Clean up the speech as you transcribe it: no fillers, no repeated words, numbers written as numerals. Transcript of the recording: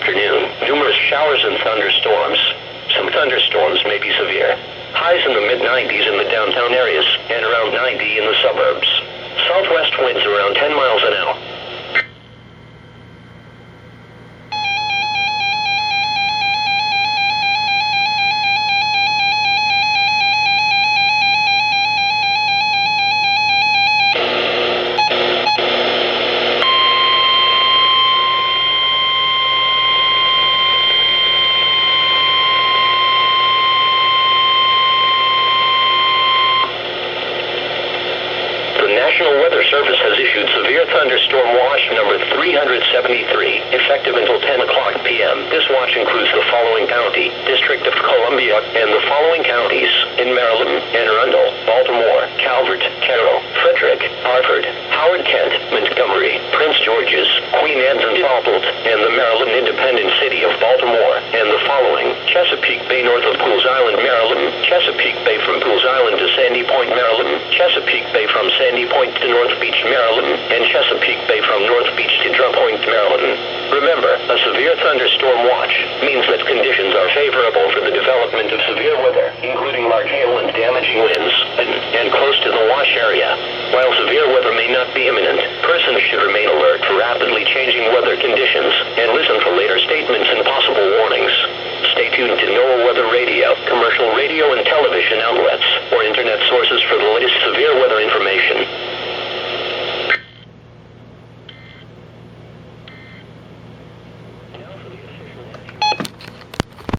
afternoon, numerous showers and thunderstorms. Some thunderstorms may be severe. Highs in the mid-90s in the downtown areas, and around 90 in the suburbs. Southwest winds around 10 miles an hour. National Weather Service has issued severe thunderstorm watch number 373, effective until 10 o'clock p.m. This watch includes the following county, District of Columbia, and the following counties in Maryland, Anne Arundel, Baltimore, Calvert, Carroll, Frederick, Hartford, Howard Kent, Montgomery, Prince George's, Queen Anne's and Humboldt, and the Maryland Independent City of Baltimore, and the following, Chesapeake Bay north of Pools Island, Maryland, Chesapeake Bay from Pools Island to Sandy Point, Maryland, Chesapeake Bay from Sandy Point to North Beach, Maryland, and Chesapeake Bay from North Beach to Drum Point, Maryland. Remember, a severe thunderstorm watch means that conditions are favorable for the development of severe weather, including large hail and damaging winds, and close to the wash area. While severe weather may not be imminent, persons should remain alert for rapidly changing weather conditions and listen for later statements and possible warnings. Stay tuned to NOAA Weather Radio, commercial radio and television outlets, or internet sources for the latest severe weather information.